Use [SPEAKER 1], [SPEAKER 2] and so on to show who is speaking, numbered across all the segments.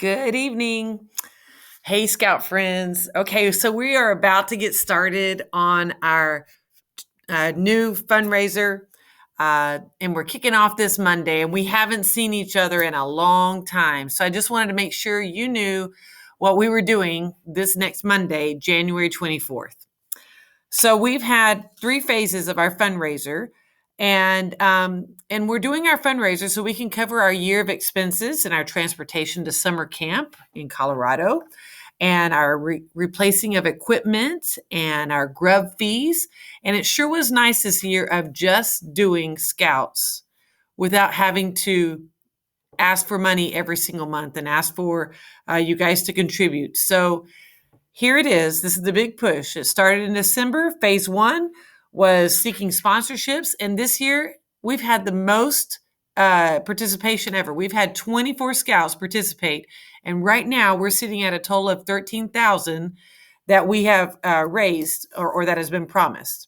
[SPEAKER 1] Good evening. Hey, Scout friends. Okay, so we are about to get started on our new fundraiser, and we're kicking off this Monday, and we haven't seen each other in a long time. So I just wanted to make sure you knew what we were doing this next Monday, January 24th. So we've had 3 phases of our fundraiser, and we're doing our fundraiser so we can cover our year of expenses and our transportation to summer camp in Colorado, and our replacing of equipment and our grub fees. And it sure was nice this year of just doing scouts without having to ask for money every single month and ask for you guys to contribute. So here it is. This is the big push. It started in December. Phase 1 was seeking sponsorships. And this year, we've had the most participation ever. We've had 24 scouts participate. And right now, we're sitting at a total of 13,000 that we have raised or that has been promised.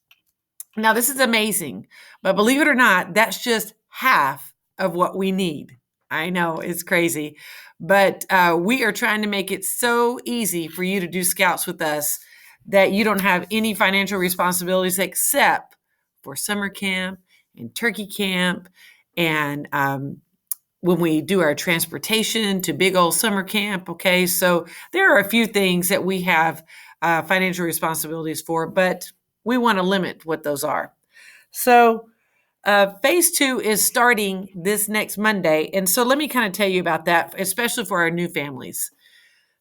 [SPEAKER 1] Now, this is amazing. But believe it or not, that's just half of what we need. I know, it's crazy. But we are trying to make it so easy for you to do scouts with us that you don't have any financial responsibilities except for summer camp and turkey camp. And when we do our transportation to big old summer camp, okay? So there are a few things that we have financial responsibilities for, but we want to limit what those are. So phase 2 is starting this next Monday. And so let me kind of tell you about that, especially for our new families.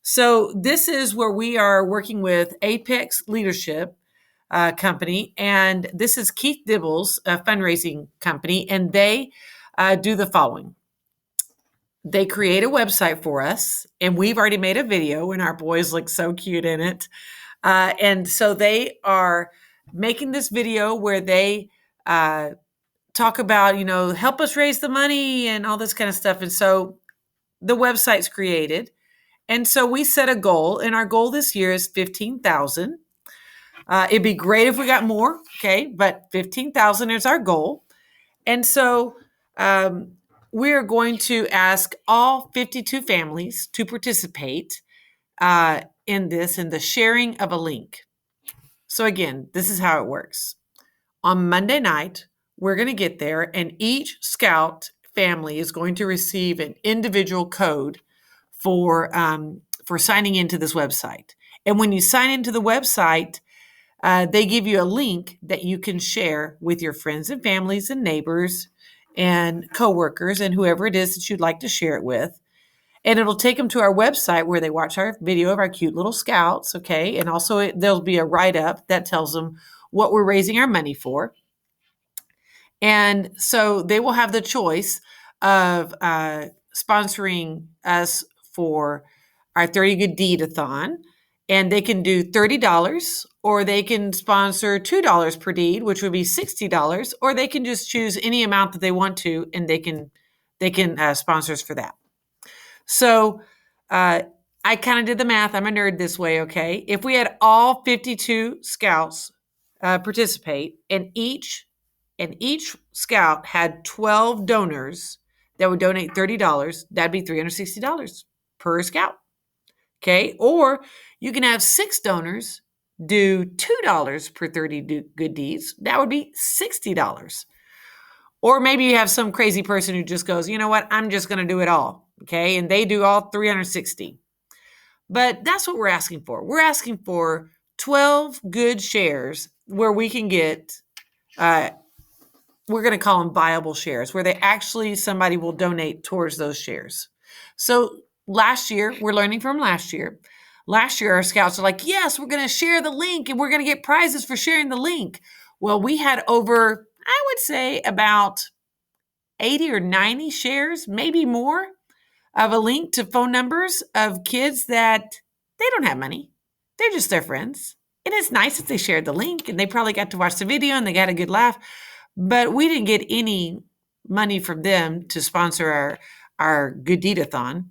[SPEAKER 1] So this is where we are working with Apex Leadership Company. And this is Keith Dibble's fundraising company. And they do the following. They create a website for us. And we've already made a video, and our boys look so cute in it. And so they are making this video where they talk about, help us raise the money and all this kind of stuff. And so the website's created. And so we set a goal, and our goal this year is 15,000. It'd be great if we got more, okay? But 15,000 is our goal. And so we're going to ask all 52 families to participate in the sharing of a link. So again, this is how it works. On Monday night, we're going to get there, and each scout family is going to receive an individual code for signing into this website. And when you sign into the website, they give you a link that you can share with your friends and families and neighbors and coworkers and whoever it is that you'd like to share it with. And it'll take them to our website where they watch our video of our cute little scouts, okay? And also there'll be a write-up that tells them what we're raising our money for. And so they will have the choice of sponsoring us for our 30 Good Deed-a-thon. And they can do $30, or they can sponsor $2 per deed, which would be $60, or they can just choose any amount that they want to, and they can sponsor us for that. So I kind of did the math. I'm a nerd this way, okay? If we had all 52 scouts participate, and each scout had 12 donors that would donate $30, that'd be $360 per scout. Okay, or you can have 6 donors do $2 per 30 good deeds. That would be $60. Or maybe you have some crazy person who just goes, you know what, I'm just going to do it all. Okay, and they do all 360. But that's what we're asking for. We're asking for 12 good shares where we can get, we're going to call them viable shares, where somebody will donate towards those shares. So last year, we're learning from last year. Last year, our scouts are like, yes, we're going to share the link and we're going to get prizes for sharing the link. Well, we had over, I would say, about 80 or 90 shares, maybe more, of a link to phone numbers of kids that they don't have money. They're just their friends. And it's nice if they shared the link and they probably got to watch the video and they got a good laugh. But we didn't get any money from them to sponsor our Good Deed-a-thon.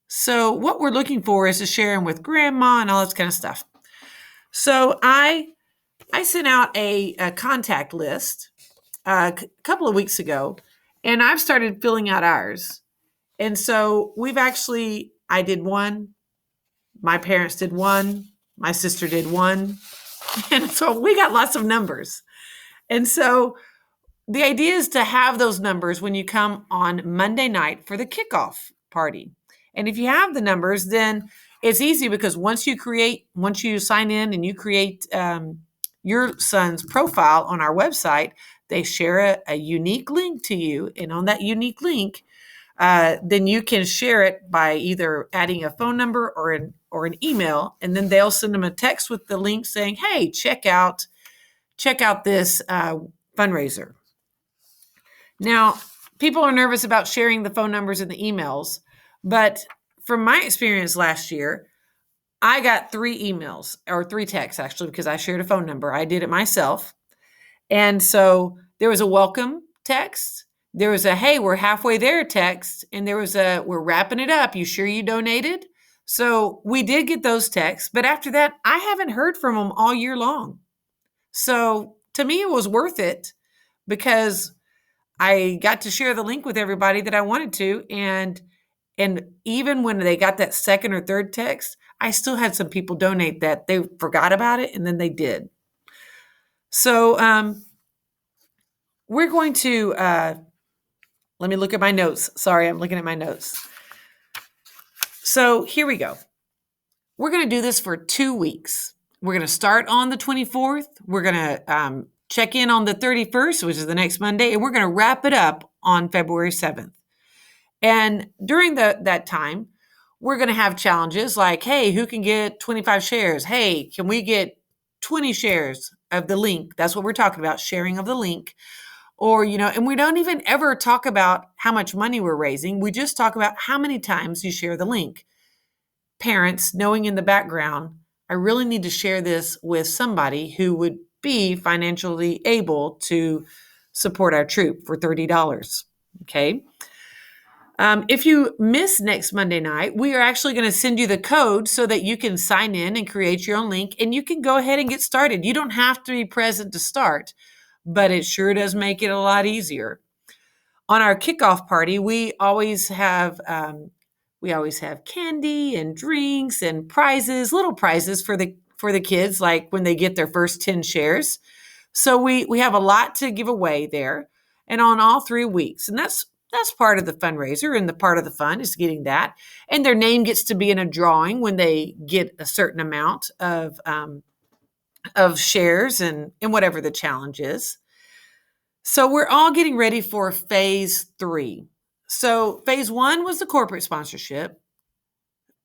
[SPEAKER 1] So what we're looking for is to share them with grandma and all this kind of stuff. So I sent out a contact list a couple of weeks ago, and I've started filling out ours. And so we've actually I did one. My parents did one. My sister did one. And so we got lots of numbers. And so the idea is to have those numbers when you come on Monday night for the kickoff party. And if you have the numbers, then it's easy because once you sign in and you create your son's profile on our website, they share a unique link to you. And on that unique link, then you can share it by either adding a phone number or an email, and then they'll send them a text with the link saying, "Hey, check out this fundraiser." Now, people are nervous about sharing the phone numbers and the emails, but from my experience last year, I got 3 emails or 3 texts actually because I shared a phone number. I did it myself. And so there was a welcome text. There was a, "Hey, we're halfway there" text. And there was a, "We're wrapping it up. You sure you donated?" So we did get those texts. But after that, I haven't heard from them all year long. So to me, it was worth it because I got to share the link with everybody that I wanted to. And even when they got that second or third text, I still had some people donate that they forgot about it and then they did. So we're going to, let me look at my notes. Sorry, I'm looking at my notes. So here we go. We're going to do this for 2 weeks. We're going to start on the 24th. We're going to check in on the 31st, which is the next Monday, and we're going to wrap it up on February 7th. And during that time, we're going to have challenges like, "Hey, who can get 25 shares? Hey, can we get 20 shares of the link?" That's what we're talking about, sharing of the link. Or, and we don't even ever talk about how much money we're raising. We just talk about how many times you share the link. Parents, knowing in the background, I really need to share this with somebody who would be financially able to support our troop for $30. Okay. If you miss next Monday night, we are actually going to send you the code so that you can sign in and create your own link, and you can go ahead and get started. You don't have to be present to start, but it sure does make it a lot easier. On our kickoff party, we always have candy and drinks and prizes, little prizes for the kids, like when they get their first 10 shares. So we have a lot to give away there, and on all 3 weeks, and that's part of the fundraiser, and the part of the fun is getting that. And their name gets to be in a drawing when they get a certain amount of shares and whatever the challenge is. So we're all getting ready for phase 3. So phase 1 was the corporate sponsorship.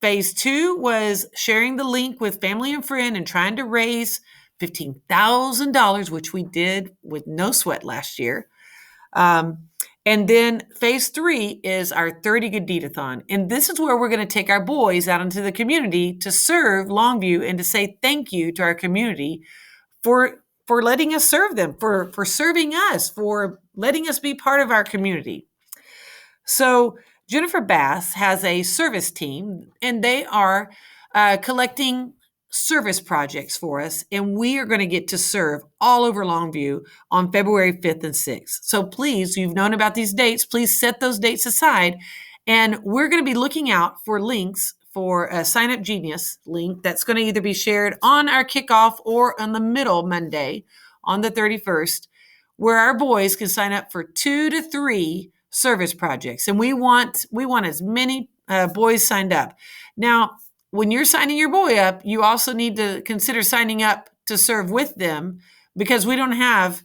[SPEAKER 1] Phase 2 was sharing the link with family and friend and trying to raise $15,000, which we did with no sweat last year. And then phase 3 is our 30 Good Deed-a-thon. And this is where we're going to take our boys out into the community to serve Longview and to say thank you to our community for letting us serve them, for serving us, for letting us be part of our community. So Jennifer Bass has a service team, and they are collecting service projects for us, and we are going to get to serve all over Longview on February 5th and 6th. So please, you've known about these dates, please set those dates aside, and we're going to be looking out for links for a Sign Up Genius link that's going to either be shared on our kickoff or on the middle Monday on the 31st, where our boys can sign up for 2 to 3 service projects. And we want as many boys signed up. Now, when you're signing your boy up, you also need to consider signing up to serve with them, because we don't have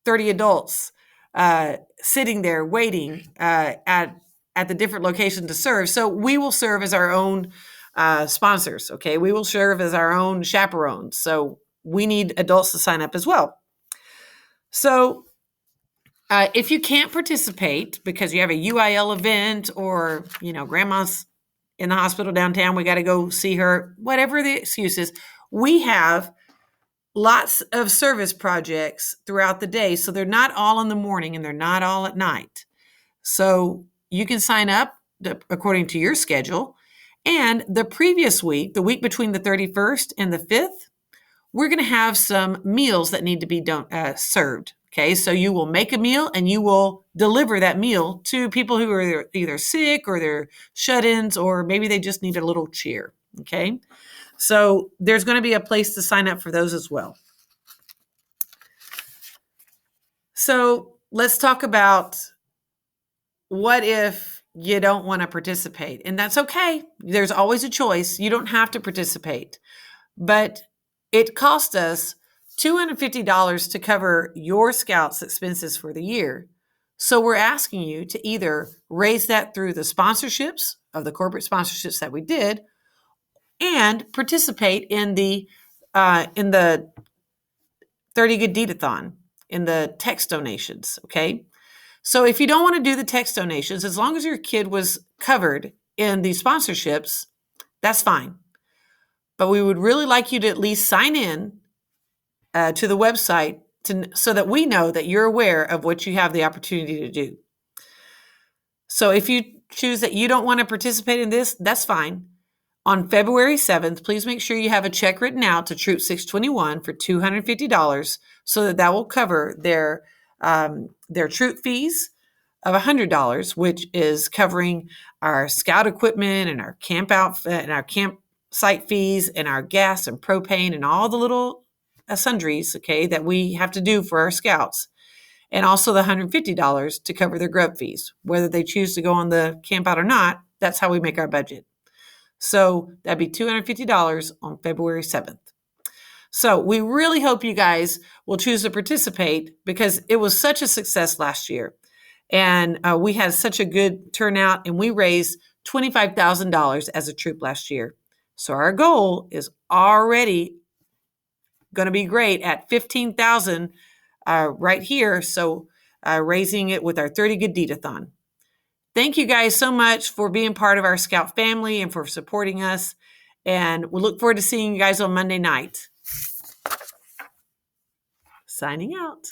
[SPEAKER 1] 30 adults sitting there waiting at the different locations to serve. So we will serve as our own sponsors, okay? We will serve as our own chaperones. So we need adults to sign up as well. So if you can't participate because you have a UIL event, or, grandma's in the hospital downtown, we got to go see her, whatever the excuse is, we have lots of service projects throughout the day. So they're not all in the morning and they're not all at night. So you can sign up according to your schedule. And the previous week, the week between the 31st and the 5th, we're going to have some meals that need to be served. Okay, so you will make a meal and you will deliver that meal to people who are either sick or they're shut-ins, or maybe they just need a little cheer. Okay, so there's going to be a place to sign up for those as well. So let's talk about what if you don't want to participate, and that's okay. There's always a choice. You don't have to participate, but it cost us $250 to cover your Scouts expenses for the year. So we're asking you to either raise that through the sponsorships of the corporate sponsorships that we did, and participate in the 30 Good Deed-a-thon, in the text donations. Okay. So if you don't want to do the text donations, as long as your kid was covered in the sponsorships, that's fine. But we would really like you to at least sign in to the website so that we know that you're aware of what you have the opportunity to do. So if you choose that you don't want to participate in this, that's fine. On February 7th, please make sure you have a check written out to Troop 621 for $250 so that will cover their troop fees of $100, which is covering our Scout equipment and our camp outfit and our campsite fees and our gas and propane and all the little sundries, okay, that we have to do for our Scouts. And also the $150 to cover their grub fees. Whether they choose to go on the camp out or not, that's how we make our budget. So that'd be $250 on February 7th. So we really hope you guys will choose to participate because it was such a success last year. And we had such a good turnout, and we raised $25,000 as a troop last year. So our goal is already going to be great at $15,000 right here. So raising it with our 30 Good Deed-a-thon. Thank you guys so much for being part of our Scout family and for supporting us. And we look forward to seeing you guys on Monday night. Signing out.